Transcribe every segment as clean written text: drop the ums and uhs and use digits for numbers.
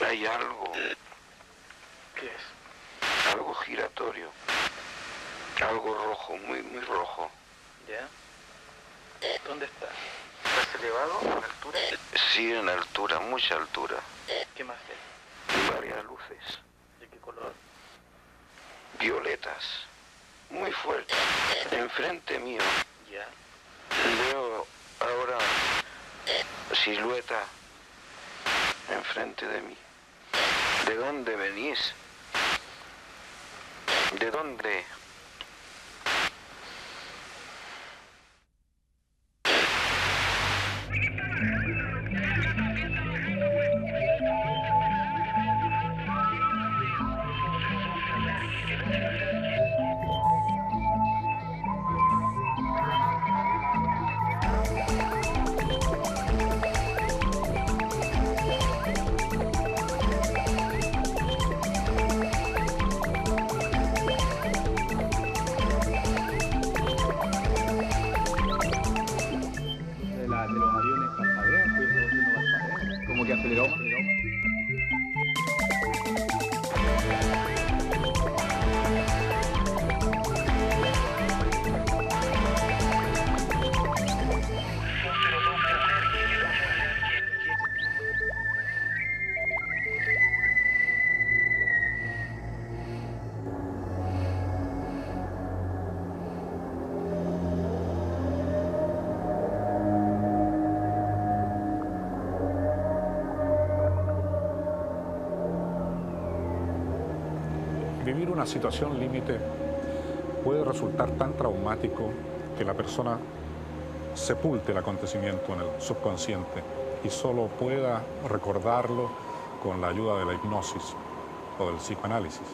Hay algo. ¿Qué es? Algo giratorio. Algo rojo, muy rojo. ¿Ya? ¿Dónde está? ¿Estás elevado? ¿En altura? Sí, en altura, mucha altura. ¿Qué más ves? Varias luces. ¿De qué color? Violetas. Muy fuertes. Enfrente mío. ¿Ya? Veo ahora silueta enfrente de mí. ¿De dónde venís? ¿De dónde? De los aviones parpadean, pues estamos haciendo parpadeos. Como que aceleró. Vivir una situación límite puede resultar tan traumático que la persona sepulte el acontecimiento en el subconsciente y solo pueda recordarlo con la ayuda de la hipnosis o del psicoanálisis.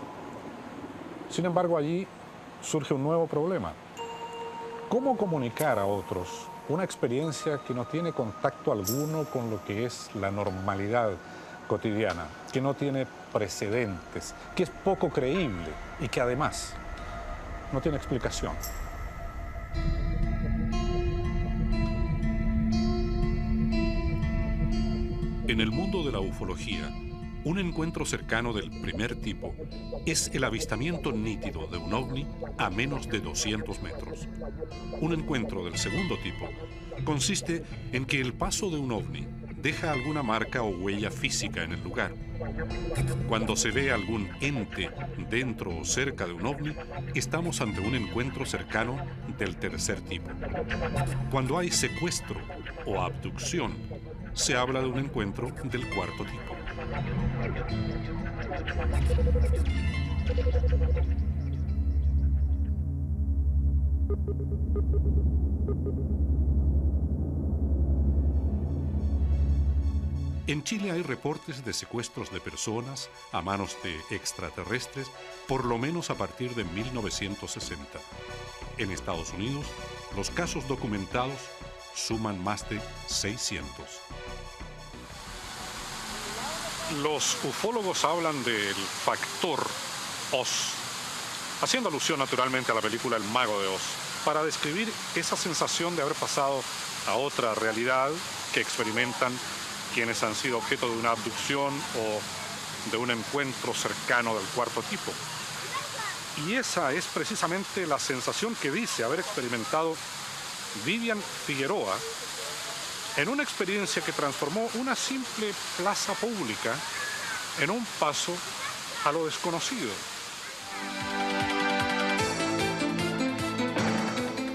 Sin embargo, allí surge un nuevo problema. ¿Cómo comunicar a otros una experiencia que no tiene contacto alguno con lo que es la normalidad cotidiana, que no tiene precedentes, que es poco creíble y que además no tiene explicación? En el mundo de la ufología, un encuentro cercano del primer tipo es el avistamiento nítido de un ovni a menos de 200 metros. Un encuentro del segundo tipo consiste en que el paso de un ovni deja alguna marca o huella física en el lugar. Cuando se ve algún ente dentro o cerca de un ovni, estamos ante un encuentro cercano del tercer tipo. Cuando hay secuestro o abducción, se habla de un encuentro del cuarto tipo. En Chile hay reportes de secuestros de personas a manos de extraterrestres por lo menos a partir de 1960. En Estados Unidos, los casos documentados suman más de 600. Los ufólogos hablan del factor Oz, haciendo alusión naturalmente a la película El Mago de Oz, para describir esa sensación de haber pasado a otra realidad que experimentan quienes han sido objeto de una abducción o de un encuentro cercano del cuarto tipo. Y esa es precisamente la sensación que dice haber experimentado Vivian Figueroa en una experiencia que transformó una simple plaza pública en un paso a lo desconocido.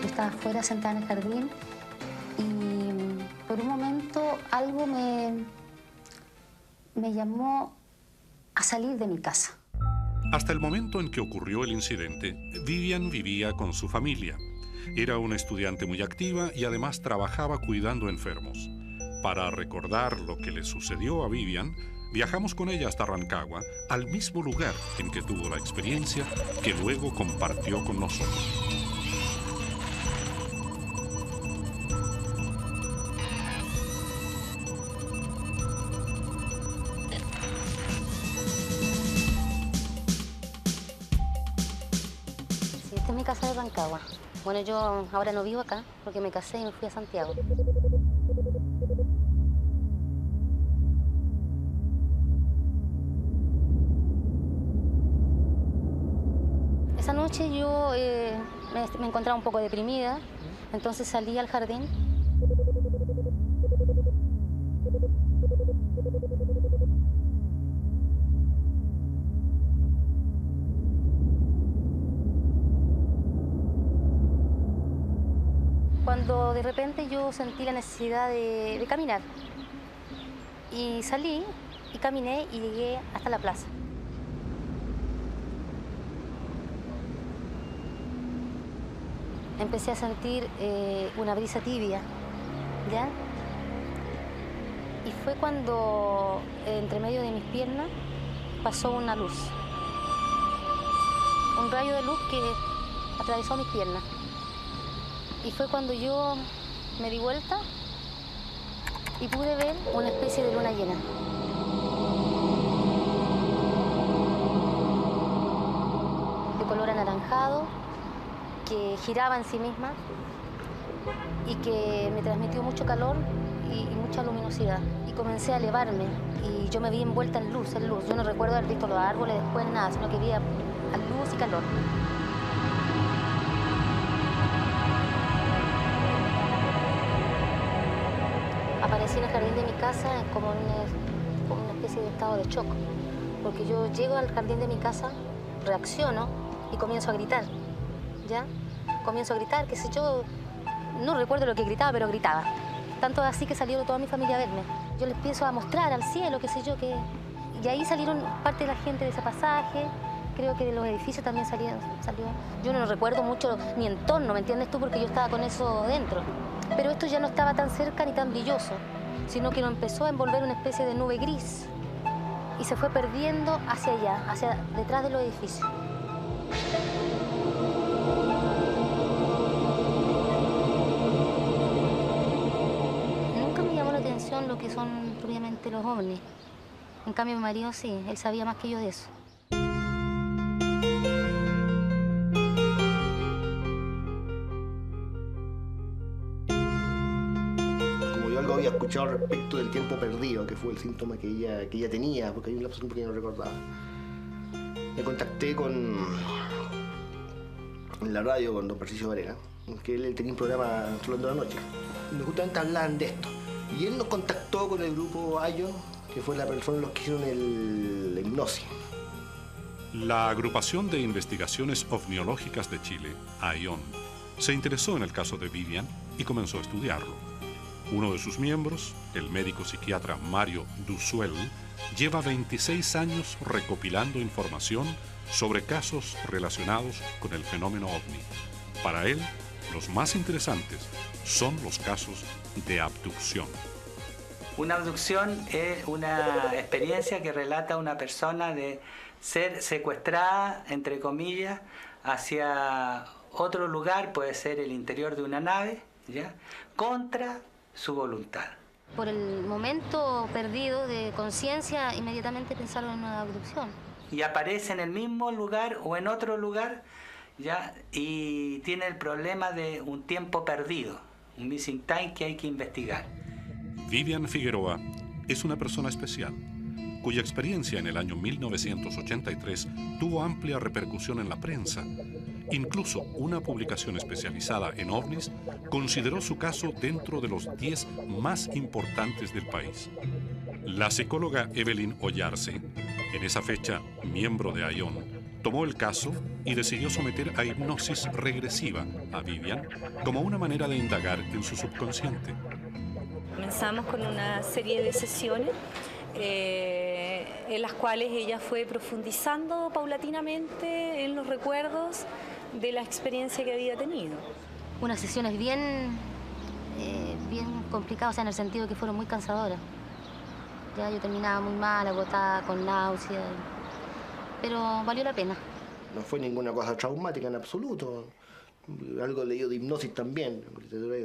Yo estaba afuera sentada en el jardín y por un momento algo me llamó a salir de mi casa. Hasta el momento en que ocurrió el incidente, Vivian vivía con su familia. Era una estudiante muy activa y además trabajaba cuidando enfermos. Para recordar lo que le sucedió a Vivian, viajamos con ella hasta Rancagua, al mismo lugar en que tuvo la experiencia que luego compartió con nosotros. Sí, esta es mi casa de Rancagua. Bueno, yo ahora no vivo acá porque me casé y me fui a Santiago. Esa noche yo me encontraba un poco deprimida, entonces salí al jardín. Cuando de repente yo sentí la necesidad de caminar. Y salí y caminé y llegué hasta la plaza. Empecé a sentir una brisa tibia, ¿ya? Y fue cuando entre medio de mis piernas pasó una luz. Un rayo de luz que atravesó mis piernas. Y fue cuando yo me di vuelta y pude ver una especie de luna llena. De color anaranjado, que giraba en sí misma y que me transmitió mucho calor y mucha luminosidad. Y comencé a elevarme y yo me vi envuelta en luz, en luz. Yo no recuerdo haber visto los árboles después, nada, sino que vi a luz y calor. Aparecí en el jardín de mi casa como una especie de estado de shock, porque yo llego al jardín de mi casa, reacciono y comienzo a gritar, ¿ya? Comienzo a gritar, qué sé yo, no recuerdo lo que gritaba, pero gritaba. Tanto así que salieron toda mi familia a verme. Yo les empiezo a mostrar al cielo, qué sé yo, y ahí salieron parte de la gente de ese pasaje, creo que de los edificios también salió. Yo no recuerdo mucho mi entorno, ¿me entiendes tú? Porque yo estaba con eso dentro. Pero esto ya no estaba tan cerca ni tan brilloso, sino que lo empezó a envolver una especie de nube gris y se fue perdiendo hacia allá, hacia detrás de los edificios. Nunca me llamó la atención lo que son propiamente los ovnis. En cambio, mi marido sí, él sabía más que yo de eso. Había escuchado respecto del tiempo perdido, que fue el síntoma que ella tenía, porque hay un lapso que no recordaba. Me contacté en la radio con don Patricio Varela, que él tenía un programa Hablando de la Noche, y justamente hablaban de esto. Y él nos contactó con el grupo Ion, que fue la persona los que hicieron la hipnosis. La Agrupación de Investigaciones Ovniológicas de Chile, AION, se interesó en el caso de Vivian y comenzó a estudiarlo. Uno de sus miembros, el médico psiquiatra Mario Dusuel, lleva 26 años recopilando información sobre casos relacionados con el fenómeno ovni. Para él, los más interesantes son los casos de abducción. Una abducción es una experiencia que relata a una persona de ser secuestrada, entre comillas, hacia otro lugar, puede ser el interior de una nave, ¿ya?, contra su voluntad. Por el momento perdido de conciencia, inmediatamente pensaron en una abducción. Y aparece en el mismo lugar o en otro lugar, ¿ya?, y tiene el problema de un tiempo perdido, un missing time que hay que investigar. Vivian Figueroa es una persona especial, cuya experiencia en el año 1983 tuvo amplia repercusión en la prensa. Incluso una publicación especializada en ovnis consideró su caso dentro de los 10 más importantes del país. La psicóloga Evelyn Ollarse, en esa fecha miembro de AION, tomó el caso y decidió someter a hipnosis regresiva a Vivian como una manera de indagar en su subconsciente. Comenzamos con una serie de sesiones en las cuales ella fue profundizando paulatinamente en los recuerdos de la experiencia que había tenido. Unas sesiones bien complicadas, o sea, en el sentido de que fueron muy cansadoras. Ya yo terminaba muy mal, agotada, con náuseas, pero valió la pena. No fue ninguna cosa traumática en absoluto. Algo leído de hipnosis también,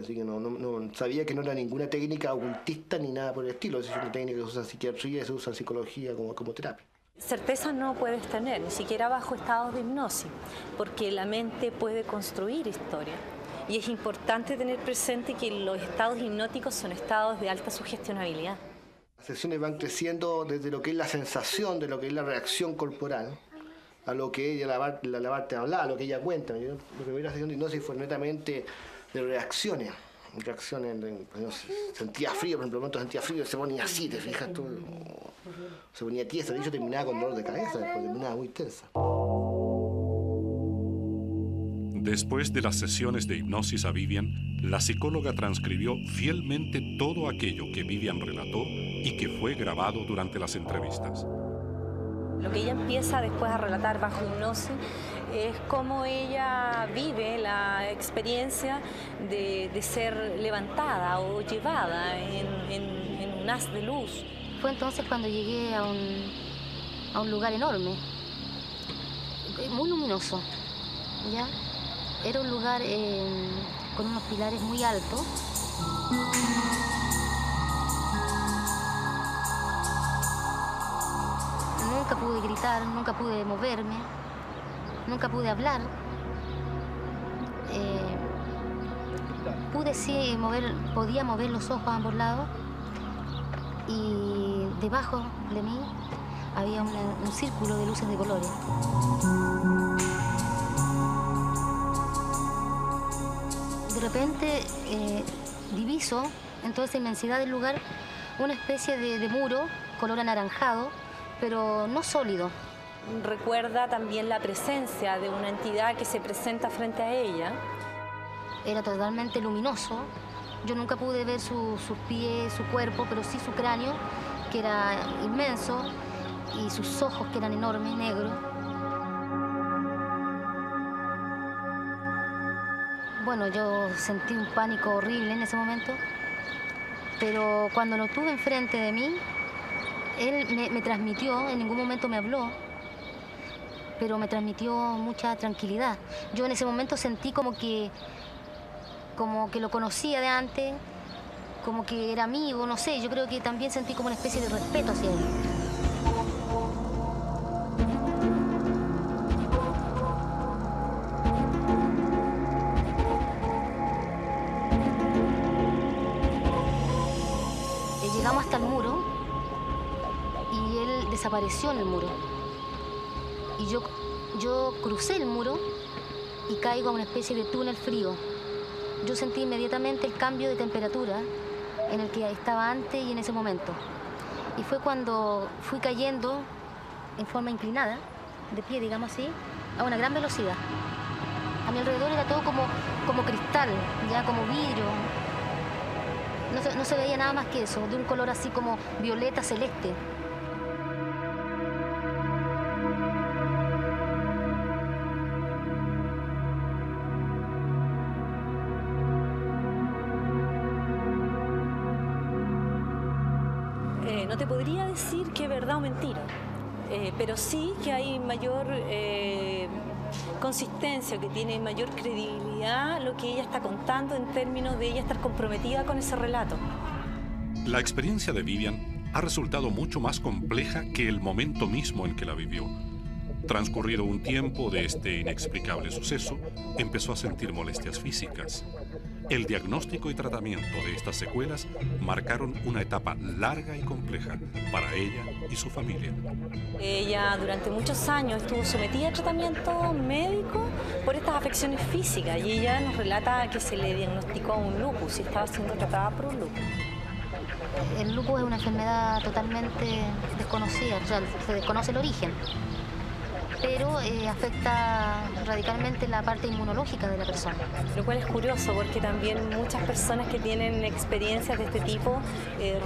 así que no sabía que no era ninguna técnica ocultista ni nada por el estilo. Es una técnica que se usa en psiquiatría, se usa en psicología como terapia. Certeza no puedes tener, ni siquiera bajo estados de hipnosis, porque la mente puede construir historia. Y es importante tener presente que los estados hipnóticos son estados de alta sugestionabilidad. Las sesiones van creciendo desde lo que es la sensación, de lo que es la reacción corporal, a lo que ella, la parte hablaba, a lo que ella cuenta. Yo, lo que vi la sesión de hipnosis fue netamente de reacciones, cuando sentía frío, por ejemplo, en momento sentía frío, se ponía así, te fijas, todo, se ponía tiesa, de hecho terminaba con dolor de cabeza, después terminaba muy tensa. Después de las sesiones de hipnosis a Vivian, la psicóloga transcribió fielmente todo aquello que Vivian relató y que fue grabado durante las entrevistas. Lo que ella empieza después a relatar bajo hipnosis es cómo ella vive la experiencia de ser levantada o llevada en un haz de luz. Fue entonces cuando llegué a un lugar enorme, muy luminoso, ¿ya? Era un lugar con unos pilares muy altos. Nunca pude gritar, nunca pude moverme, nunca pude hablar. Podía mover los ojos a ambos lados y debajo de mí había un círculo de luces de colores. De repente diviso en toda esa inmensidad del lugar una especie de muro color anaranjado, pero no sólido. Recuerda también la presencia de una entidad que se presenta frente a ella. Era totalmente luminoso. Yo nunca pude ver sus pies, su cuerpo, pero sí su cráneo, que era inmenso, y sus ojos, que eran enormes, negros. Bueno, yo sentí un pánico horrible en ese momento, pero cuando lo tuve enfrente de mí, él me transmitió, en ningún momento me habló, pero me transmitió mucha tranquilidad. Yo en ese momento sentí como que lo conocía de antes, como que era amigo, no sé, yo creo que también sentí como una especie de respeto hacia él. Llegamos hasta el muro y él desapareció en el muro. Y yo crucé el muro y caigo a una especie de túnel frío. Yo sentí inmediatamente el cambio de temperatura en el que estaba antes y en ese momento. Y fue cuando fui cayendo en forma inclinada, de pie, digamos así, a una gran velocidad. A mi alrededor era todo como cristal, ya como vidrio. No se veía nada más que eso, de un color así como violeta celeste. No te podría decir que es verdad o mentira, pero sí que hay mayor consistencia, que tiene mayor credibilidad lo que ella está contando en términos de ella estar comprometida con ese relato. La experiencia de Vivian ha resultado mucho más compleja que el momento mismo en que la vivió. Transcurrido un tiempo de este inexplicable suceso, empezó a sentir molestias físicas. El diagnóstico y tratamiento de estas secuelas marcaron una etapa larga y compleja para ella y su familia. Ella durante muchos años estuvo sometida a tratamiento médico por estas afecciones físicas y ella nos relata que se le diagnosticó un lupus y estaba siendo tratada por un lupus. El lupus es una enfermedad totalmente desconocida, o sea, se desconoce el origen, pero afecta radicalmente la parte inmunológica de la persona. Lo cual es curioso porque también muchas personas que tienen experiencias de este tipo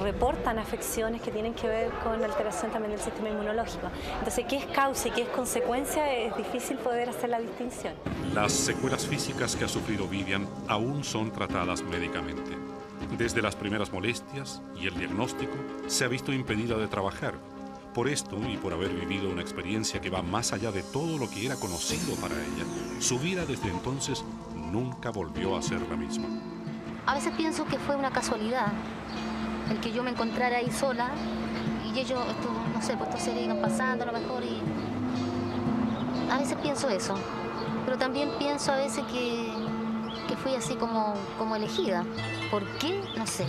reportan afecciones que tienen que ver con alteración también del sistema inmunológico. Entonces, ¿qué es causa y qué es consecuencia? Es difícil poder hacer la distinción. Las secuelas físicas que ha sufrido Vivian aún son tratadas médicamente. Desde las primeras molestias y el diagnóstico se ha visto impedida de trabajar. Por esto y por haber vivido una experiencia que va más allá de todo lo que era conocido para ella, su vida desde entonces nunca volvió a ser la misma. A veces pienso que fue una casualidad el que yo me encontrara ahí sola y ellos, no sé, pues estos seres iban pasando a lo mejor y... A veces pienso eso, pero también pienso a veces que fui así como elegida. ¿Por qué? No sé.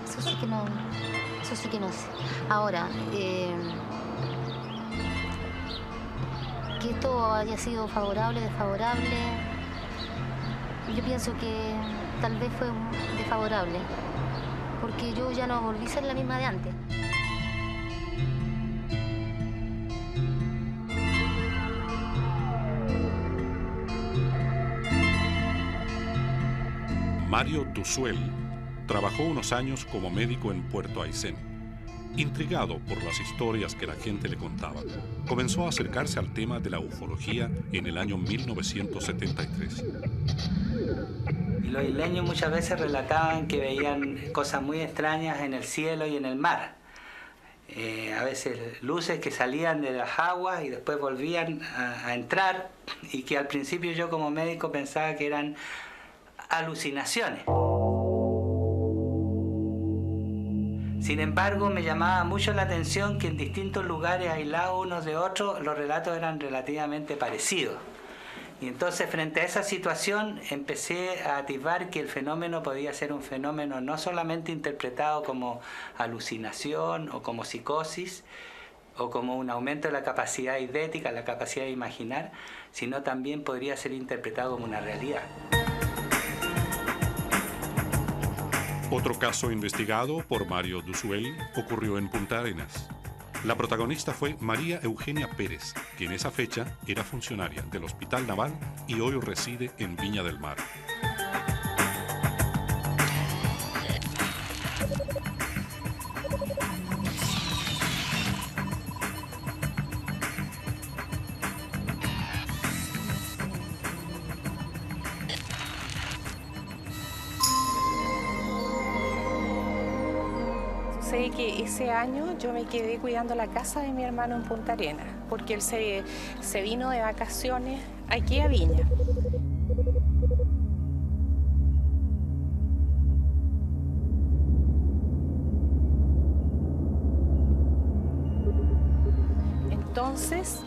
Eso sí que no sé. Ahora, que esto haya sido favorable, desfavorable, yo pienso que tal vez fue desfavorable, porque yo ya no volví a ser la misma de antes. Mario Duzuel trabajó unos años como médico en Puerto Aysén. Intrigado por las historias que la gente le contaba, comenzó a acercarse al tema de la ufología en el año 1973. Y los isleños muchas veces relataban que veían cosas muy extrañas en el cielo y en el mar. A veces luces que salían de las aguas y después volvían a entrar, y que al principio yo como médico pensaba que eran alucinaciones. Sin embargo, me llamaba mucho la atención que en distintos lugares aislados unos de otros los relatos eran relativamente parecidos. Y entonces, frente a esa situación, empecé a atisbar que el fenómeno podía ser un fenómeno no solamente interpretado como alucinación o como psicosis o como un aumento de la capacidad eidética, la capacidad de imaginar, sino también podría ser interpretado como una realidad. Otro caso investigado por Mario Duzuel ocurrió en Punta Arenas. La protagonista fue María Eugenia Pérez, que en esa fecha era funcionaria del Hospital Naval y hoy reside en Viña del Mar. Sé que ese año yo me quedé cuidando la casa de mi hermano en Punta Arenas, porque él se vino de vacaciones aquí a Viña. Entonces,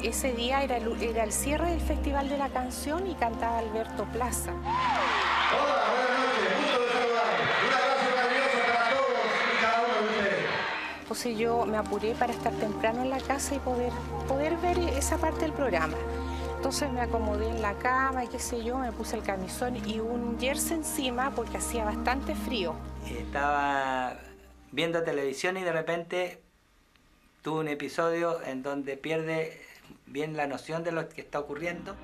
ese día era el cierre del Festival de la Canción y cantaba Alberto Plaza. Hola, buenas noches, gusto de saludarles. Un abrazo cariñoso para todos y cada uno de ustedes. Entonces yo me apuré para estar temprano en la casa y poder ver esa parte del programa. Entonces me acomodé en la cama y qué sé yo, me puse el camisón y un jersey encima porque hacía bastante frío. Estaba viendo televisión y de repente tuve un episodio en donde pierde bien la noción de lo que está ocurriendo.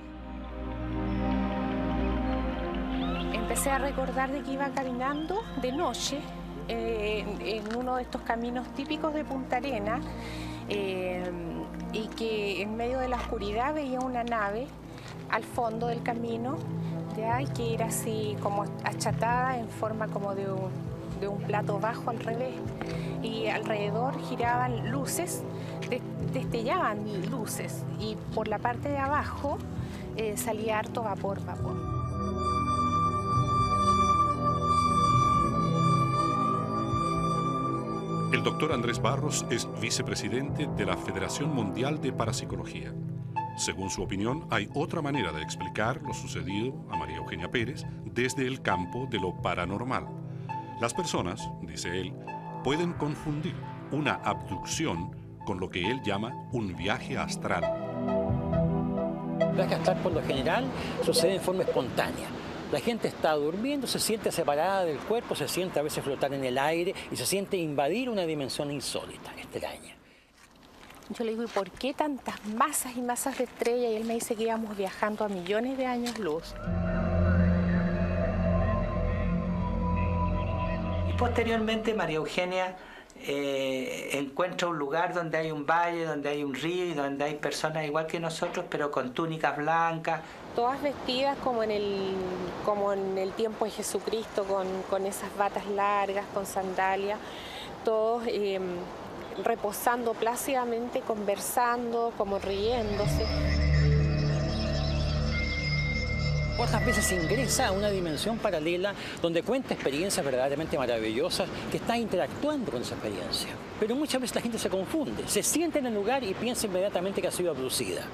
Empecé a recordar de que iba caminando de noche en uno de estos caminos típicos de Punta Arenas y que en medio de la oscuridad veía una nave al fondo del camino, ¿ya? Que era así como achatada en forma como de un plato bajo al revés, y alrededor giraban luces, destellaban luces, y por la parte de abajo salía harto vapor. El doctor Andrés Barros es vicepresidente de la Federación Mundial de Parapsicología. Según su opinión, hay otra manera de explicar lo sucedido a María Eugenia Pérez desde el campo de lo paranormal. Las personas, dice él, pueden confundir una abducción con lo que él llama un viaje astral. El viaje astral, por lo general, sucede en forma espontánea. La gente está durmiendo, se siente separada del cuerpo, se siente a veces flotar en el aire y se siente invadir una dimensión insólita, extraña. Yo le digo, ¿y por qué tantas masas y masas de estrellas? Y él me dice que íbamos viajando a millones de años luz. Y posteriormente María Eugenia encuentra un lugar donde hay un valle, donde hay un río y donde hay personas igual que nosotros, pero con túnicas blancas. Todas vestidas como en el tiempo de Jesucristo, con esas batas largas, con sandalias, todos reposando plácidamente, conversando, como riéndose. Otras veces ingresa a una dimensión paralela donde cuenta experiencias verdaderamente maravillosas, que está interactuando con esa experiencia. Pero muchas veces la gente se confunde, se siente en el lugar y piensa inmediatamente que ha sido abducida.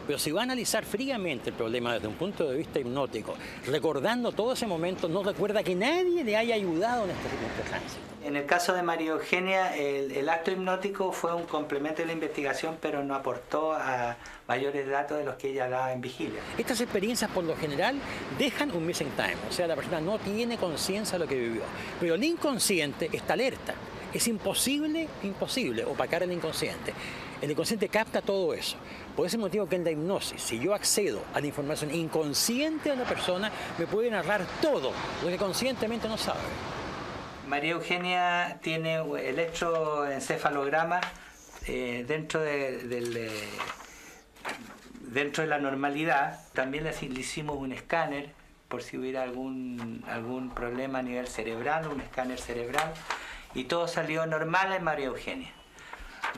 Pero si va a analizar fríamente el problema desde un punto de vista hipnótico, recordando todo ese momento, no recuerda que nadie le haya ayudado en este tránsito. En el caso de María Eugenia, el acto hipnótico fue un complemento de la investigación, pero no aportó a mayores datos de los que ella daba en vigilia. Estas experiencias, por lo general, dejan un missing time, o sea, la persona no tiene conciencia de lo que vivió, pero el inconsciente está alerta. Es imposible opacar el inconsciente. El inconsciente capta todo eso. Por ese motivo que en la hipnosis, si yo accedo a la información inconsciente de la persona, me puede narrar todo lo que conscientemente no sabe. María Eugenia tiene electroencefalograma dentro de la normalidad. También le hicimos un escáner por si hubiera algún problema a nivel cerebral, un escáner cerebral, y todo salió normal en María Eugenia.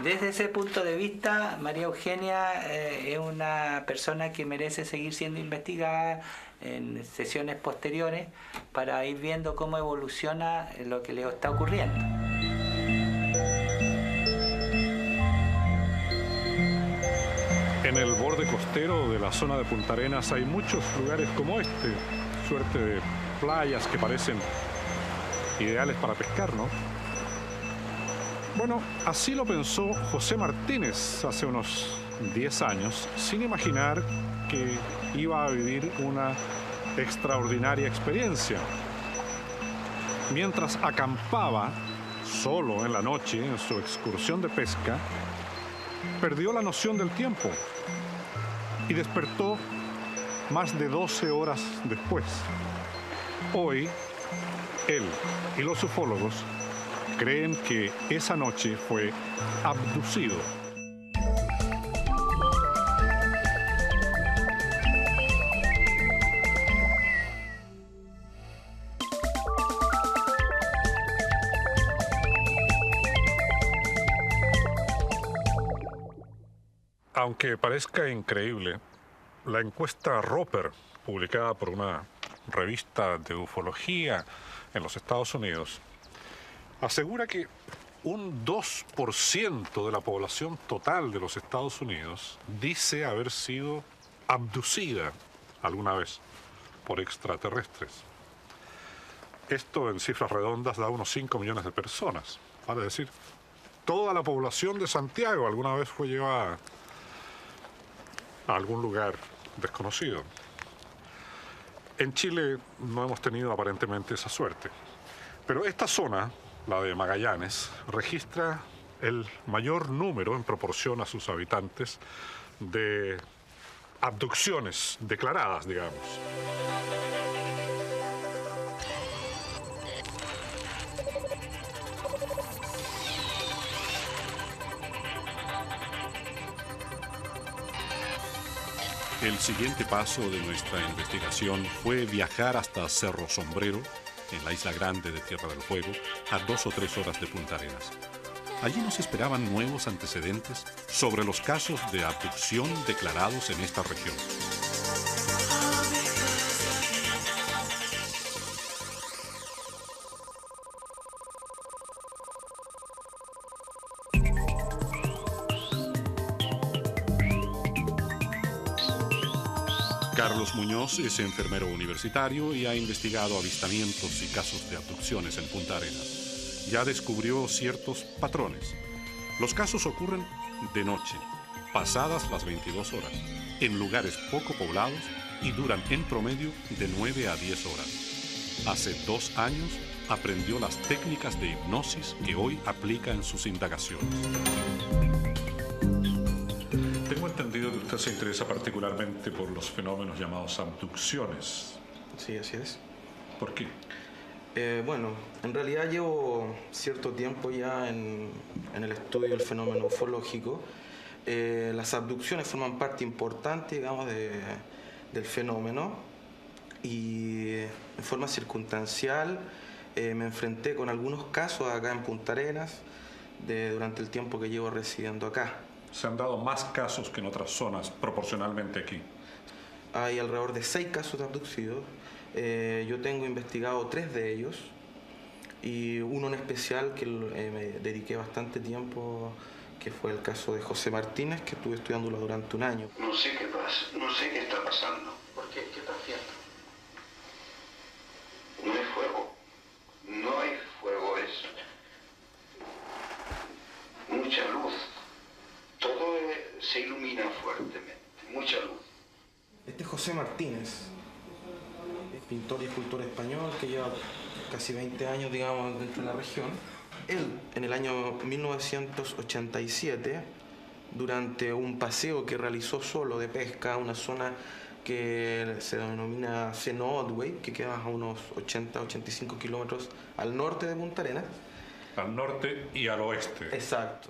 Desde ese punto de vista, María Eugenia es una persona que merece seguir siendo investigada en sesiones posteriores para ir viendo cómo evoluciona lo que le está ocurriendo. En el borde costero de la zona de Punta Arenas hay muchos lugares como este, suerte de playas que parecen ideales para pescar, ¿no? Bueno, así lo pensó José Martínez hace unos 10 años, sin imaginar que iba a vivir una extraordinaria experiencia. Mientras acampaba solo en la noche en su excursión de pesca, perdió la noción del tiempo y despertó más de 12 horas después. Hoy, él y los ufólogos creen que esa noche fue abducido. Aunque parezca increíble, la encuesta Roper, publicada por una revista de ufología en los Estados Unidos, asegura que un 2% de la población total de los Estados Unidos dice haber sido abducida alguna vez por extraterrestres. Esto en cifras redondas da unos 5 millones de personas. Vale decir, toda la población de Santiago alguna vez fue llevada a algún lugar desconocido. En Chile no hemos tenido aparentemente esa suerte. Pero esta zona, la de Magallanes, registra el mayor número en proporción a sus habitantes de abducciones declaradas, digamos. El siguiente paso de nuestra investigación fue viajar hasta Cerro Sombrero, en la isla grande de Tierra del Fuego, a 2 o 3 horas de Punta Arenas. Allí nos esperaban nuevos antecedentes sobre los casos de abducción declarados en esta región. Carlos Muñoz es enfermero universitario y ha investigado avistamientos y casos de abducciones en Punta Arenas. Ya descubrió ciertos patrones. Los casos ocurren de noche, pasadas las 22 horas, en lugares poco poblados y duran en promedio de 9 a 10 horas. Hace 2 años aprendió las técnicas de hipnosis que hoy aplica en sus indagaciones. Tengo entendido que usted se interesa particularmente por los fenómenos llamados abducciones. Sí, así es. ¿Por qué? Bueno, en realidad llevo cierto tiempo ya en el estudio del fenómeno ufológico. Las abducciones forman parte importante, digamos, del fenómeno, y en forma circunstancial me enfrenté con algunos casos acá en Punta Arenas durante el tiempo que llevo residiendo acá. ¿Se han dado más casos que en otras zonas proporcionalmente aquí? Hay alrededor de 6 casos de abducidos. Yo tengo investigado 3 de ellos y uno en especial que me dediqué bastante tiempo que fue el caso de José Martínez, que estuve estudiándolo durante un año. No sé qué pasa, no sé qué está pasando. ¿Por qué? ¿Qué estás viendo? No hay fuego. No hay fuego, es mucha luz. Todo se ilumina fuertemente, mucha luz. Este es José Martínez, pintor y escultor español que lleva casi 20 años, digamos, dentro de la región. Él, en el año 1987, durante un paseo que realizó solo de pesca a una zona que se denomina Seno Otway, que queda a unos 80-85 kilómetros al norte de Punta Arenas. Al norte y al oeste. Exacto.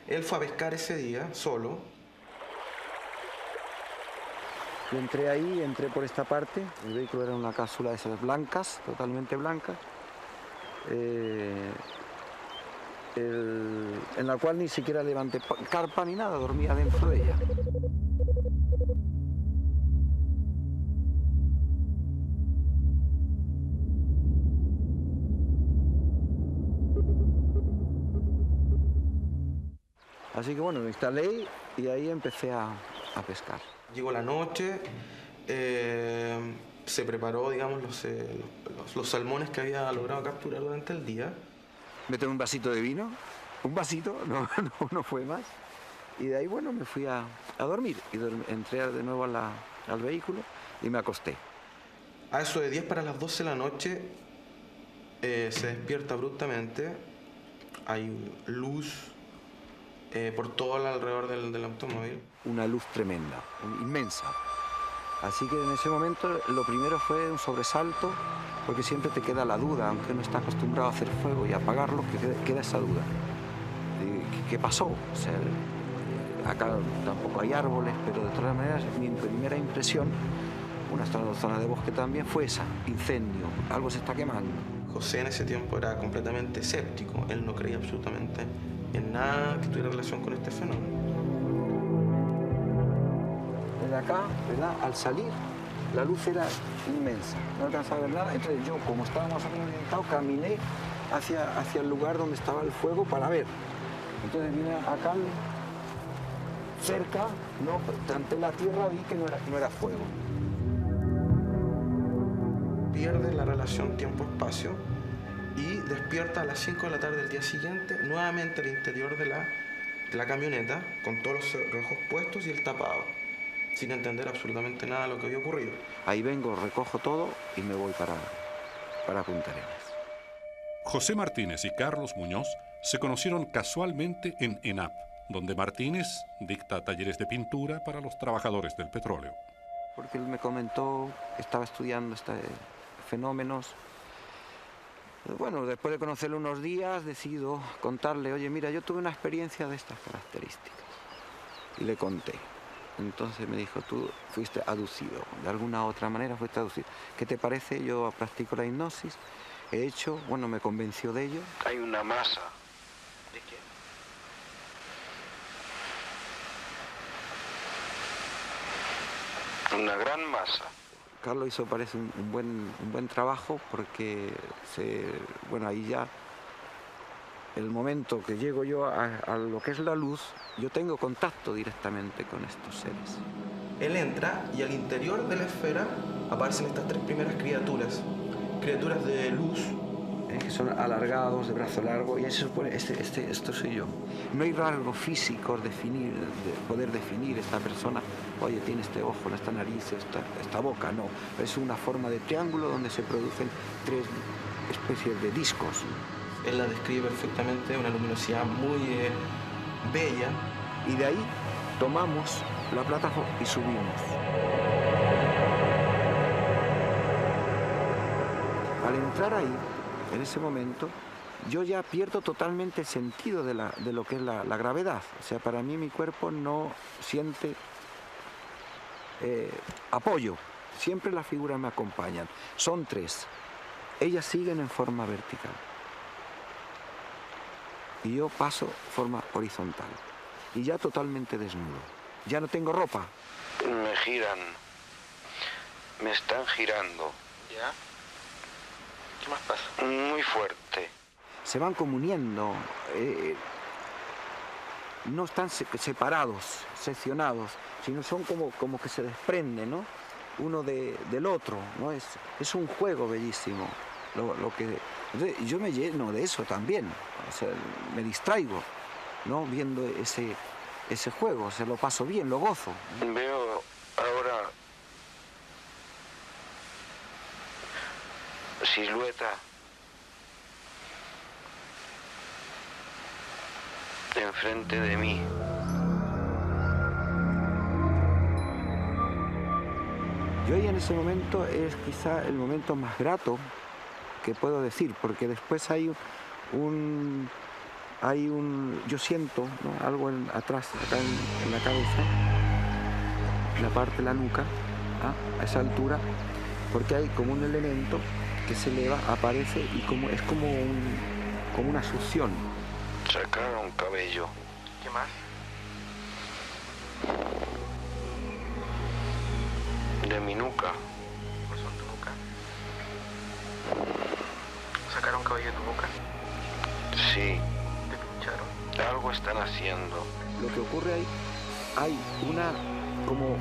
Él fue a pescar ese día, solo. Yo entré ahí, entré por esta parte. El vehículo era una cápsula de esas blancas, totalmente blancas, en la cual ni siquiera levanté carpa ni nada, dormía dentro de ella. Así que bueno, me instalé y ahí empecé a pescar. Llegó la noche, se preparó, digamos, los salmones que había logrado capturar durante el día. Me tomé un vasito de vino, un vasito, no fue más. Y de ahí, bueno, me fui a dormir. Y entré de nuevo al vehículo y me acosté. A eso de 10 para las 12 de la noche se despierta abruptamente. Hay luz por todo alrededor del automóvil. Una luz tremenda, inmensa. Así que en ese momento lo primero fue un sobresalto, porque siempre te queda la duda, aunque uno está acostumbrado a hacer fuego y apagarlo, que queda esa duda. ¿Qué pasó? O sea, acá tampoco hay árboles, pero de todas maneras mi primera impresión, una zona de bosque también, fue esa, incendio, algo se está quemando. José en ese tiempo era completamente escéptico, él no creía absolutamente en nada que tuviera relación con este fenómeno. Desde acá, ¿verdad? Al salir, la luz era inmensa, no alcanzaba a ver nada. Entonces yo, como estaba más o menos orientado, caminé hacia el lugar donde estaba el fuego para ver. Entonces vine acá cerca, no, ante la tierra vi que no era fuego. Pierde la relación tiempo-espacio y despierta a las 5 de la tarde del día siguiente, nuevamente al interior de la camioneta, con todos los cerrojos puestos y el tapado, sin entender absolutamente nada de lo que había ocurrido. Ahí vengo, recojo todo y me voy para Punta Arenas. José Martínez y Carlos Muñoz se conocieron casualmente en ENAP, donde Martínez dicta talleres de pintura para los trabajadores del petróleo. Porque él me comentó que estaba estudiando fenómenos. Bueno, después de conocerlo unos días, decido contarle, oye, mira, yo tuve una experiencia de estas características. Y le conté. Entonces me dijo, tú fuiste aducido, de alguna u otra manera fuiste aducido. ¿Qué te parece? Yo practico la hipnosis, he hecho, bueno, me convenció de ello. Hay una masa. ¿De qué? Una gran masa. Carlos hizo, parece, un buen trabajo porque, bueno, ahí ya, el momento que llego yo a lo que es la luz, yo tengo contacto directamente con estos seres. Él entra y al interior de la esfera aparecen estas tres primeras criaturas de luz. Que son alargados, de brazo largo, y ahí se supone, esto soy yo. No hay rasgos físicos de poder definir esta persona, oye, tiene este ojo, esta nariz, esta boca, no. Es una forma de triángulo donde se producen tres especies de discos. Él la describe perfectamente, una luminosidad muy bella. Y de ahí tomamos la plataforma y subimos. Al entrar ahí, en ese momento, yo ya pierdo totalmente el sentido de lo que es la gravedad. O sea, para mí mi cuerpo no siente apoyo. Siempre las figuras me acompañan. Son tres. ellas siguen en forma vertical. Y yo paso forma horizontal. Y ya totalmente desnudo. Ya no tengo ropa. Me giran. Me están girando. ¿Ya? ¿Qué más pasa? Muy fuerte. Se van como uniendo. No están separados, seccionados, sino son como que se desprenden, ¿no? Uno del otro, ¿no? Es un juego bellísimo. Lo que, yo me lleno de eso también, o sea, me distraigo, ¿no? Viendo ese juego, se lo paso bien, lo gozo. Veo ahora silueta enfrente de mí. Yo ahí en ese momento es quizá el momento más grato que puedo decir, porque después hay un yo siento, ¿no? Algo atrás, acá en la cabeza, en la parte de la nuca, a esa altura, porque hay como un elemento que se eleva, aparece y es como una succión. Sacaron cabello. ¿Qué más? De mi nuca. ¿Por eso en tu nuca? ¿Sacaron cabello de tu nuca? Sí. ¿Te pincharon? Algo están haciendo. Lo que ocurre ahí, hay una como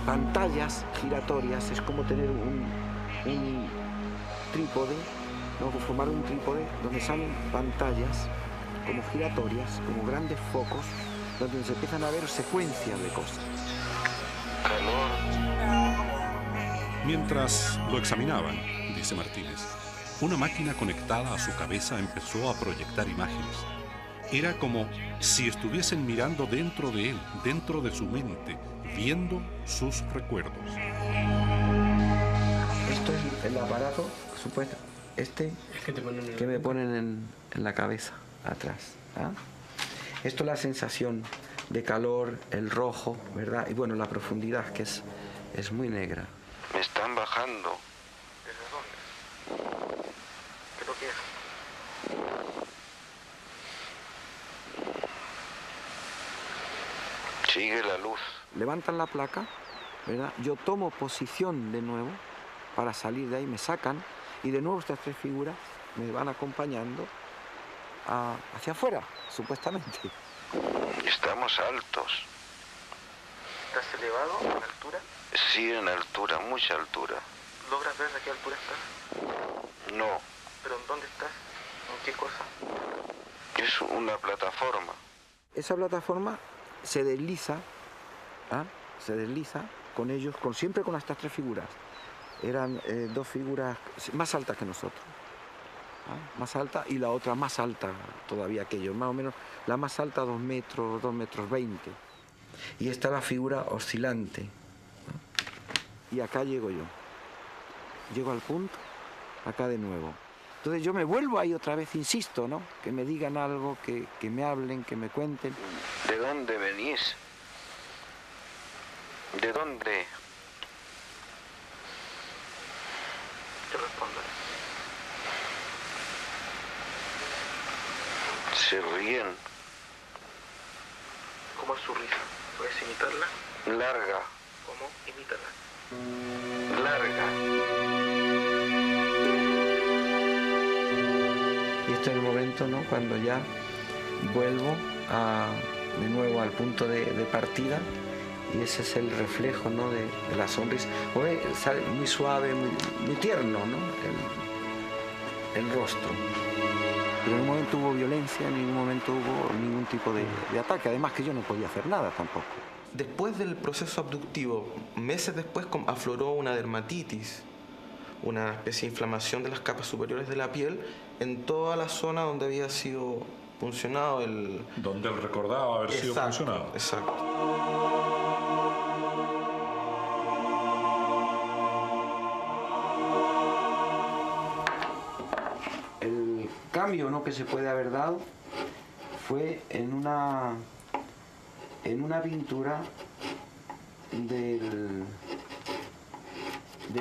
pantallas giratorias, es como tener un trípode, ¿no? Formar un trípode donde salen pantallas como giratorias, como grandes focos, donde se empiezan a ver secuencias de cosas. Mientras lo examinaban, dice Martínez, una máquina conectada a su cabeza empezó a proyectar imágenes. Era como si estuviesen mirando dentro de él, dentro de su mente, viendo sus recuerdos. Esto es el aparato, supuesto, que me ponen en la cabeza, atrás. Esto es la sensación de calor, el rojo, ¿verdad? Y bueno, la profundidad, que es muy negra. Me están bajando. ¿Desde dónde? ¿Qué es lo que es? Sigue la luz. Levantan la placa, ¿verdad? Yo tomo posición de nuevo para salir de ahí, me sacan y de nuevo estas tres figuras me van acompañando hacia afuera, supuestamente. Estamos altos. ¿Estás elevado en altura? Sí, en altura, mucha altura. ¿Logras ver a qué altura estás? No, ¿Pero en dónde estás? ¿En qué cosa? es una plataforma. Esa plataforma se desliza, se desliza con ellos, siempre con estas tres figuras. Eran dos figuras más altas que nosotros. Más alta y la otra más alta todavía que ellos, más o menos la más alta 2 metros 20. Y está la figura oscilante, ¿no? Y acá llego yo, llego al punto, acá de nuevo. Entonces yo me vuelvo ahí otra vez, insisto, ¿no? Que me digan algo, que me hablen, que me cuenten. ¿De dónde venís? ¿De dónde? ¿Qué respondes? Se ríen. ¿Cómo es su risa? ¿Puedes imitarla? Larga. ¿Cómo? Imítala. Larga. Y este es el momento, ¿no? Cuando ya vuelvo de nuevo al punto de partida y ese es el reflejo, ¿no? de la sonrisa. Sale muy suave, muy tierno, ¿no? El rostro. Pero en un momento hubo violencia, en ningún momento hubo ningún tipo de ataque, además que yo no podía hacer nada tampoco. Después del proceso abductivo, meses después afloró una dermatitis, una especie de inflamación de las capas superiores de la piel en toda la zona donde había sido puncionado el... Donde él recordaba haber sido puncionado. Exacto. El cambio, ¿no? que se puede haber dado fue en una pintura de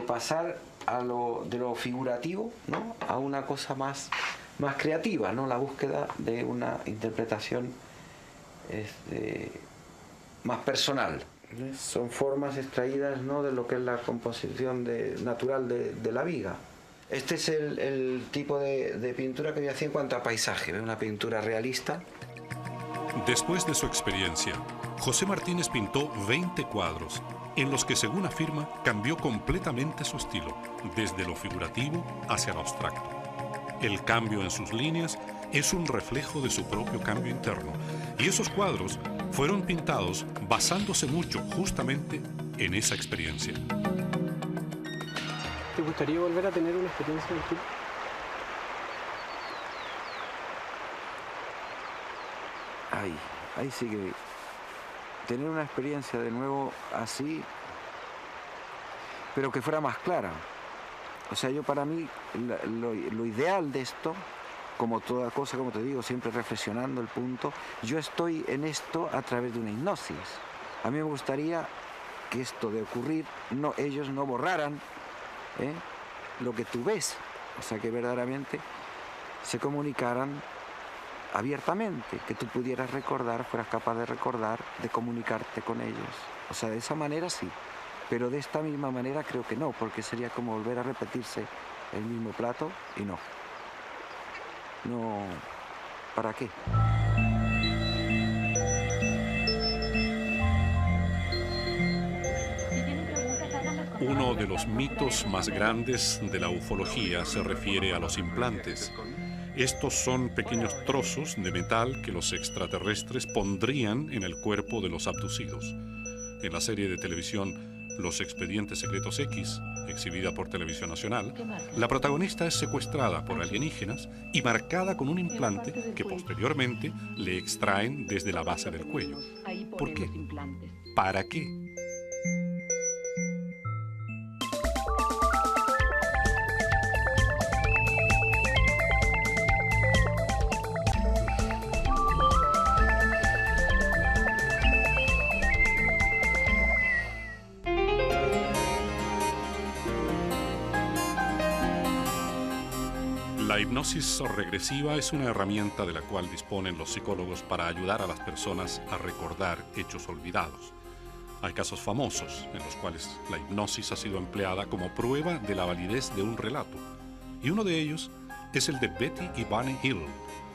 pasar de lo figurativo, ¿no? A una cosa más creativa, ¿no? La búsqueda de una interpretación más personal. Son formas extraídas, ¿no?, de lo que es la composición natural de la viga. Este es el tipo de pintura que yo hacía en cuanto a paisaje, una pintura realista. Después de su experiencia, José Martínez pintó 20 cuadros, en los que, según afirma, cambió completamente su estilo, desde lo figurativo hacia lo abstracto. El cambio en sus líneas es un reflejo de su propio cambio interno, y esos cuadros fueron pintados basándose mucho justamente en esa experiencia. ¿Te gustaría volver a tener una experiencia en Chile? Ahí sí que tener una experiencia de nuevo así, pero que fuera más clara. O sea, yo para mí lo ideal de esto, como toda cosa, como te digo, siempre reflexionando el punto, yo estoy en esto a través de una hipnosis. A mí me gustaría que esto de ocurrir, ellos no borraran lo que tú ves, o sea, que verdaderamente se comunicaran abiertamente, que tú pudieras recordar, fueras capaz de recordar, de comunicarte con ellos. O sea, de esa manera sí, pero de esta misma manera creo que no, porque sería como volver a repetirse el mismo plato y no, ¿para qué? Uno de los mitos más grandes de la ufología se refiere a los implantes. Estos son pequeños trozos de metal que los extraterrestres pondrían en el cuerpo de los abducidos. En la serie de televisión Los Expedientes Secretos X, exhibida por Televisión Nacional, la protagonista es secuestrada por alienígenas y marcada con un implante que posteriormente le extraen desde la base del cuello. ¿Por qué? ¿Para qué? La hipnosis regresiva es una herramienta de la cual disponen los psicólogos para ayudar a las personas a recordar hechos olvidados. Hay casos famosos en los cuales la hipnosis ha sido empleada como prueba de la validez de un relato, y uno de ellos es el de Betty y Barney Hill,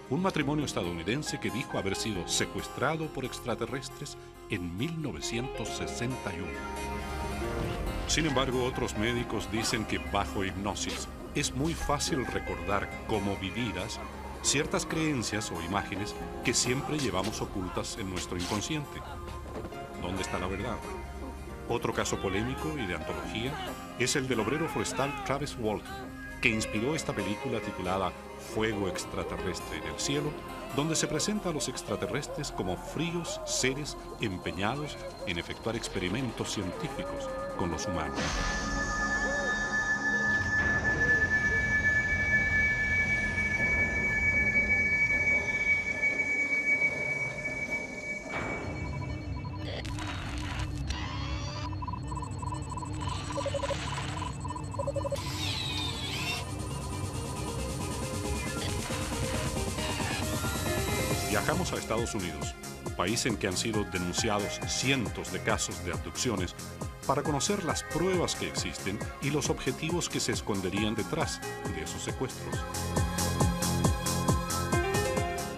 un matrimonio estadounidense que dijo haber sido secuestrado por extraterrestres en 1961. Sin embargo, otros médicos dicen que bajo hipnosis es muy fácil recordar como vividas ciertas creencias o imágenes que siempre llevamos ocultas en nuestro inconsciente. ¿Dónde está la verdad? Otro caso polémico y de antología es el del obrero forestal Travis Walton, que inspiró esta película titulada Fuego extraterrestre en el cielo, donde se presenta a los extraterrestres como fríos seres empeñados en efectuar experimentos científicos con los humanos. Viajamos a Estados Unidos, país en que han sido denunciados cientos de casos de abducciones, para conocer las pruebas que existen y los objetivos que se esconderían detrás de esos secuestros.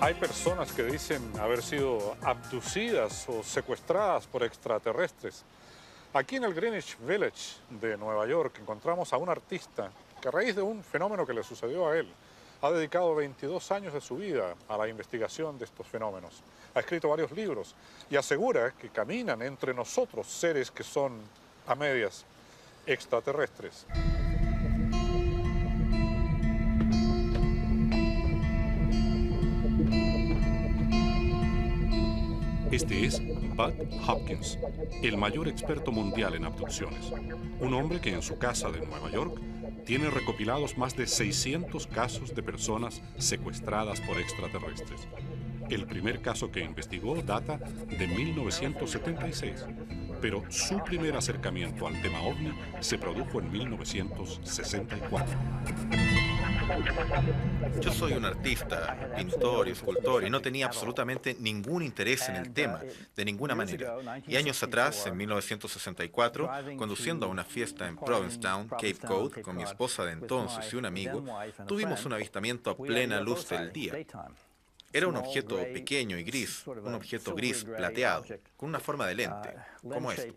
Hay personas que dicen haber sido abducidas o secuestradas por extraterrestres. Aquí en el Greenwich Village de Nueva York encontramos a un artista que, a raíz de un fenómeno que le sucedió a él, ha dedicado 22 años de su vida a la investigación de estos fenómenos. Ha escrito varios libros y asegura que caminan entre nosotros seres que son, a medias, extraterrestres. Este es Bud Hopkins, el mayor experto mundial en abducciones. Un hombre que en su casa de Nueva York tiene recopilados más de 600 casos de personas secuestradas por extraterrestres. El primer caso que investigó data de 1976, pero su primer acercamiento al tema ovni se produjo en 1964. Yo soy un artista, pintor y escultor, y no tenía absolutamente ningún interés en el tema, de ninguna manera. Y años atrás, en 1964, conduciendo a una fiesta en Provincetown, Cape Cod, con mi esposa de entonces y un amigo, tuvimos un avistamiento a plena luz del día. Era un objeto pequeño y gris, un objeto gris plateado, con una forma de lente, como esto.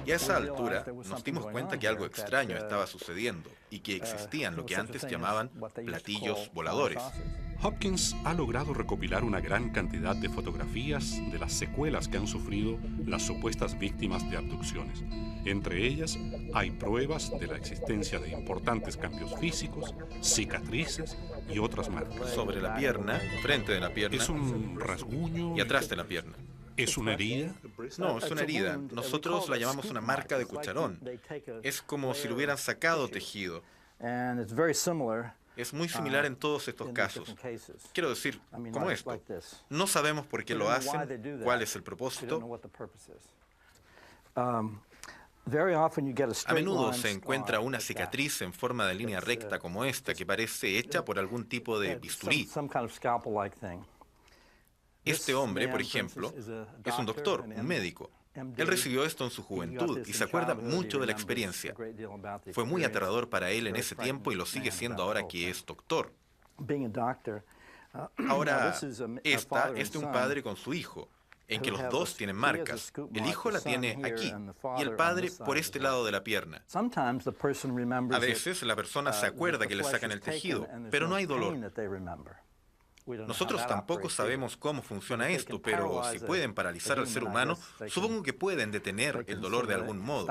Y a esa altura nos dimos cuenta que algo extraño estaba sucediendo y que existían lo que antes llamaban platillos voladores. Hopkins ha logrado recopilar una gran cantidad de fotografías de las secuelas que han sufrido las supuestas víctimas de abducciones. Entre ellas hay pruebas de la existencia de importantes cambios físicos, cicatrices y otras marcas. Sobre la pierna, frente de la pierna. Es un rasguño. Y atrás de la pierna. ¿Es una herida? No, es una herida. Nosotros la llamamos una marca de cucharón. Es como si le hubieran sacado tejido. Es muy similar en todos estos casos. Quiero decir, como esto. No sabemos por qué lo hacen, cuál es el propósito. A menudo se encuentra una cicatriz en forma de línea recta como esta que parece hecha por algún tipo de bisturí. Este hombre, por ejemplo, es un doctor, un médico. Él recibió esto en su juventud y se acuerda mucho de la experiencia. Fue muy aterrador para él en ese tiempo y lo sigue siendo ahora que es doctor. Ahora, esta es de un padre con su hijo, en que los dos tienen marcas. El hijo la tiene aquí y el padre por este lado de la pierna. A veces la persona se acuerda que le sacan el tejido, pero no hay dolor. Nosotros tampoco sabemos cómo funciona esto, pero si pueden paralizar al ser humano, supongo que pueden detener el dolor de algún modo.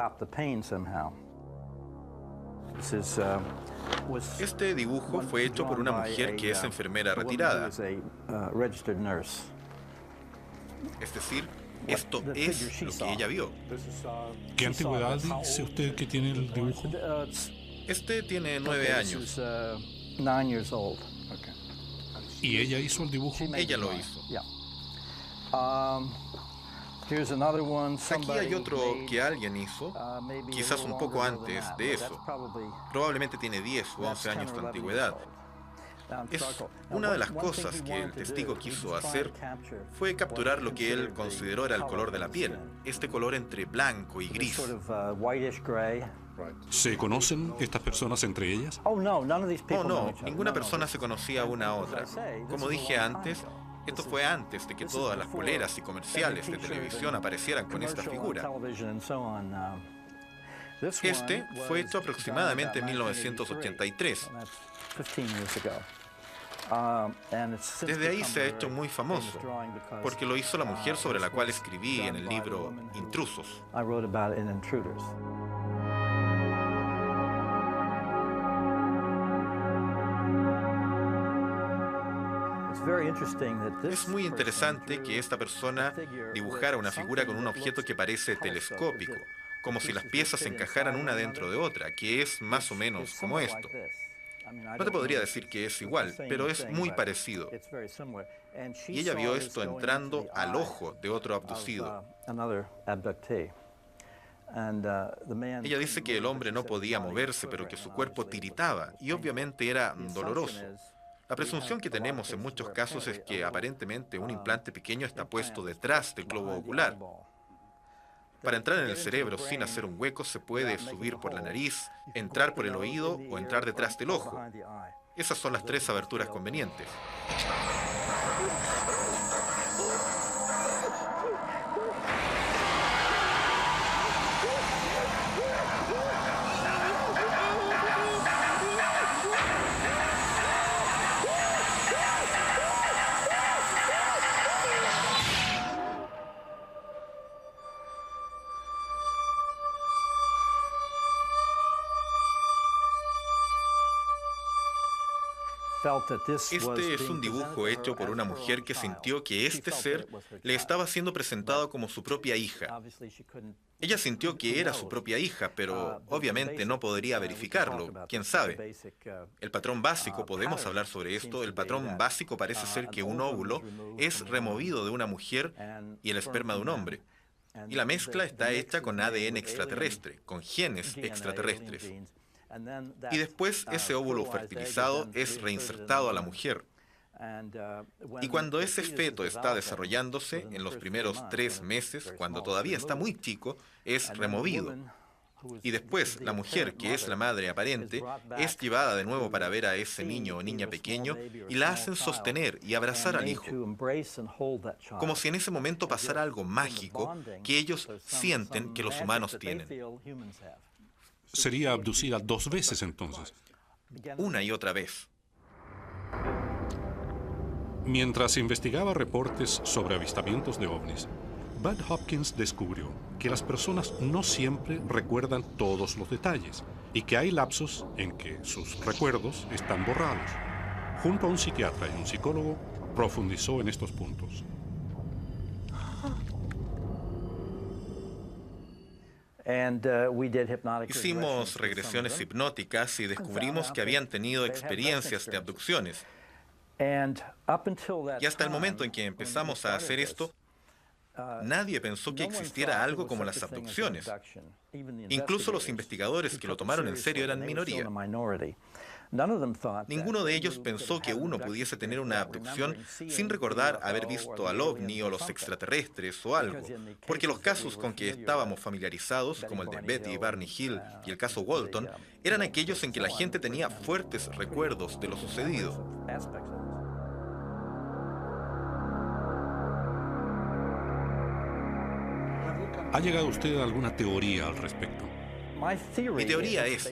Este dibujo fue hecho por una mujer que es enfermera retirada. Es decir, esto es lo que ella vio. ¿Qué antigüedad dice usted que tiene el dibujo? Este tiene 9 años. ¿Y ella hizo el dibujo? Ella lo hizo. Aquí hay otro que alguien hizo, quizás un poco antes de eso. Probablemente tiene 10 o 11 años de antigüedad. Es una de las cosas que el testigo quiso hacer fue capturar lo que él consideró era el color de la piel, este color entre blanco y gris. ¿Se conocen estas personas entre ellas? Oh, no, ninguna persona se conocía una a otra. Como dije antes, esto fue antes de que todas las poleras y comerciales de televisión aparecieran con esta figura. Este fue hecho aproximadamente en 1983. Desde ahí se ha hecho muy famoso, porque lo hizo la mujer sobre la cual escribí en el libro Intrusos. Es muy interesante que esta persona dibujara una figura con un objeto que parece telescópico, como si las piezas se encajaran una dentro de otra, que es más o menos como esto. No te podría decir que es igual, pero es muy parecido. Y ella vio esto entrando al ojo de otro abducido. Ella dice que el hombre no podía moverse, pero que su cuerpo tiritaba, y obviamente era doloroso. La presunción que tenemos en muchos casos es que aparentemente un implante pequeño está puesto detrás del globo ocular. Para entrar en el cerebro sin hacer un hueco se puede subir por la nariz, entrar por el oído o entrar detrás del ojo. Esas son las 3 aberturas convenientes. Este es un dibujo hecho por una mujer que sintió que este ser le estaba siendo presentado como su propia hija. Ella sintió que era su propia hija, pero obviamente no podría verificarlo. ¿Quién sabe? El patrón básico, podemos hablar sobre esto, el patrón básico parece ser que un óvulo es removido de una mujer y el esperma de un hombre. Y la mezcla está hecha con ADN extraterrestre, con genes extraterrestres. Y después ese óvulo fertilizado es reinsertado a la mujer. Y cuando ese feto está desarrollándose, en los primeros 3 meses, cuando todavía está muy chico, es removido. Y después la mujer, que es la madre aparente, es llevada de nuevo para ver a ese niño o niña pequeño y la hacen sostener y abrazar al hijo. Como si en ese momento pasara algo mágico que ellos sienten que los humanos tienen. Sería abducida 2 veces entonces. Una y otra vez. Mientras investigaba reportes sobre avistamientos de ovnis, Bud Hopkins descubrió que las personas no siempre recuerdan todos los detalles y que hay lapsos en que sus recuerdos están borrados. Junto a un psiquiatra y un psicólogo, profundizó en estos puntos. Hicimos regresiones hipnóticas y descubrimos que habían tenido experiencias de abducciones. Y hasta el momento en que empezamos a hacer esto, nadie pensó que existiera algo como las abducciones. Incluso los investigadores que lo tomaron en serio eran minoría. Ninguno de ellos pensó que uno pudiese tener una abducción sin recordar haber visto al ovni o los extraterrestres o algo, porque los casos con que estábamos familiarizados, como el de Betty y Barney Hill y el caso Walton, eran aquellos en que la gente tenía fuertes recuerdos de lo sucedido. ¿Ha llegado usted a alguna teoría al respecto? Mi teoría es,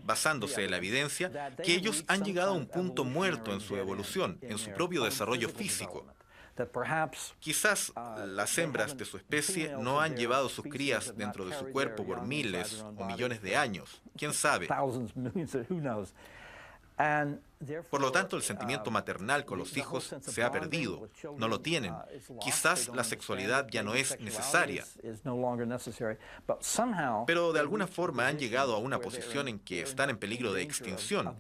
basándose en la evidencia, que ellos han llegado a un punto muerto en su evolución, en su propio desarrollo físico. Quizás las hembras de su especie no han llevado sus crías dentro de su cuerpo por miles o millones de años. ¿Quién sabe? Por lo tanto, el sentimiento maternal con los hijos se ha perdido, no lo tienen. Quizás la sexualidad ya no es necesaria. Pero de alguna forma han llegado a una posición en que están en peligro de extinción.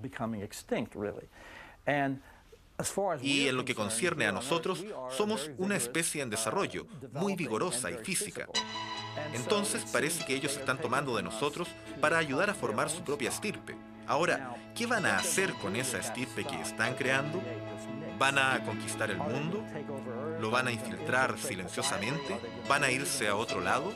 Y en lo que concierne a nosotros, somos una especie en desarrollo, muy vigorosa y física. Entonces parece que ellos están tomando de nosotros para ayudar a formar su propia estirpe. Ahora, ¿qué van a hacer con esa estirpe que están creando? ¿Van a conquistar el mundo? ¿Lo van a infiltrar silenciosamente? ¿Van a irse a otro lado?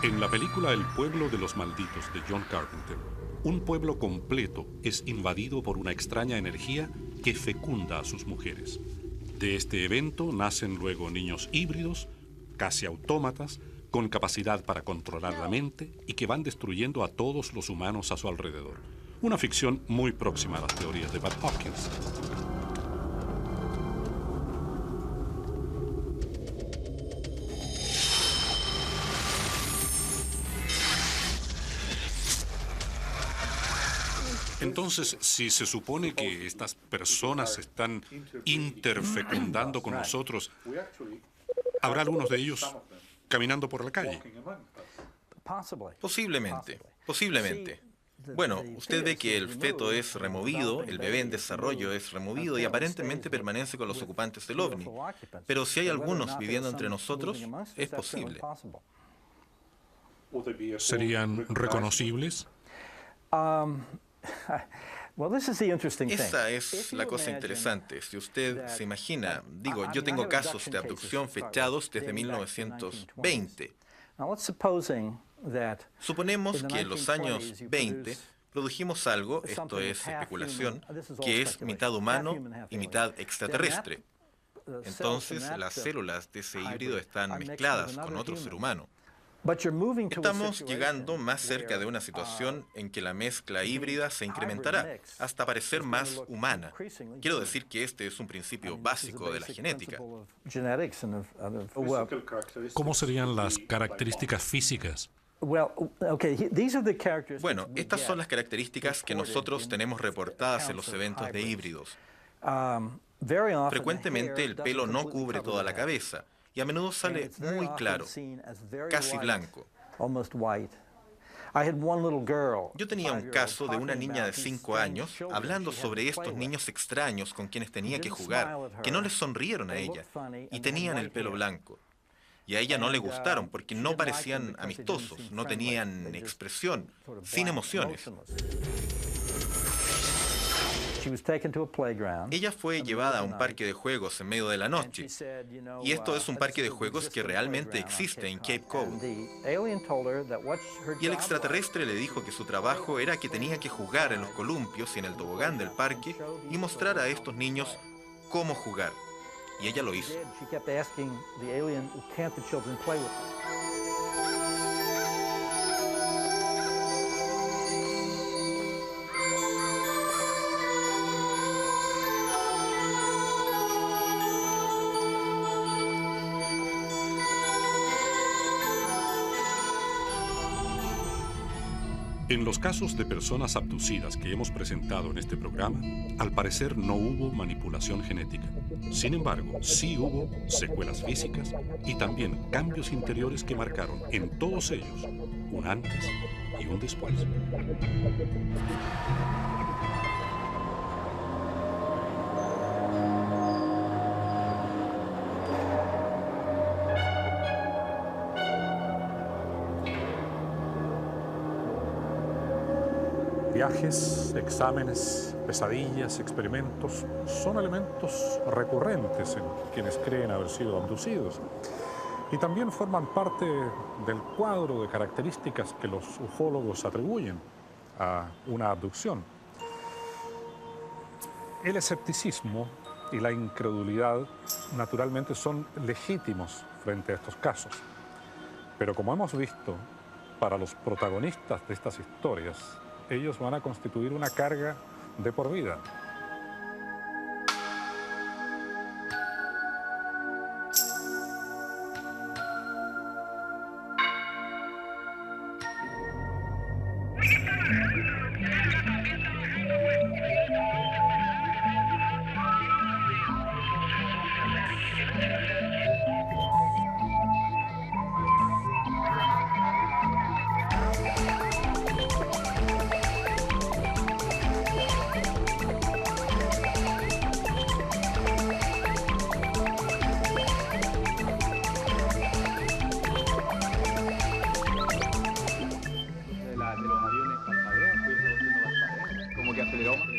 En la película El pueblo de los malditos de John Carpenter, un pueblo completo es invadido por una extraña energía que fecunda a sus mujeres. De este evento nacen luego niños híbridos, casi autómatas, con capacidad para controlar la mente y que van destruyendo a todos los humanos a su alrededor. Una ficción muy próxima a las teorías de Bud Hopkins. Entonces, si se supone que estas personas están interfecundando con nosotros, ¿habrá algunos de ellos caminando por la calle? Posiblemente, posiblemente. Bueno, usted ve que el feto es removido, el bebé en desarrollo es removido y aparentemente permanece con los ocupantes del ovni. Pero si hay algunos viviendo entre nosotros, es posible. ¿Serían reconocibles? Esa es la cosa interesante. Si usted se imagina, digo, yo tengo casos de abducción fechados desde 1920. Suponemos que en los años 20 produjimos algo, esto es especulación, que es mitad humano y mitad extraterrestre. Entonces las células de ese híbrido están mezcladas con otro ser humano. Estamos llegando más cerca de una situación en que la mezcla híbrida se incrementará hasta parecer más humana. Quiero decir que este es un principio básico de la genética. ¿Cómo serían las características físicas? Bueno, estas son las características que nosotros tenemos reportadas en los eventos de híbridos. Frecuentemente el pelo no cubre toda la cabeza y a menudo sale muy claro, casi blanco. Yo tenía un caso de una niña de 5 años hablando sobre estos niños extraños con quienes tenía que jugar, que no les sonrieron a ella y tenían el pelo blanco. Y a ella no le gustaron porque no parecían amistosos, no tenían expresión, sin emociones. Ella fue llevada a un parque de juegos en medio de la noche, y esto es un parque de juegos que realmente existe en Cape Cod. Y el extraterrestre le dijo que su trabajo era que tenía que jugar en los columpios y en el tobogán del parque y mostrar a estos niños cómo jugar. Y ella lo hizo. En los casos de personas abducidas que hemos presentado en este programa, al parecer no hubo manipulación genética. Sin embargo, sí hubo secuelas físicas y también cambios interiores que marcaron en todos ellos un antes y un después. Viajes, exámenes, pesadillas, experimentos son elementos recurrentes en quienes creen haber sido abducidos y también forman parte del cuadro de características que los ufólogos atribuyen a una abducción. El escepticismo y la incredulidad naturalmente son legítimos frente a estos casos, pero como hemos visto, para los protagonistas de estas historias, ellos van a constituir una carga de por vida. De los aviones pasajeros, fui produciendo pasajeros, como que aceleró más.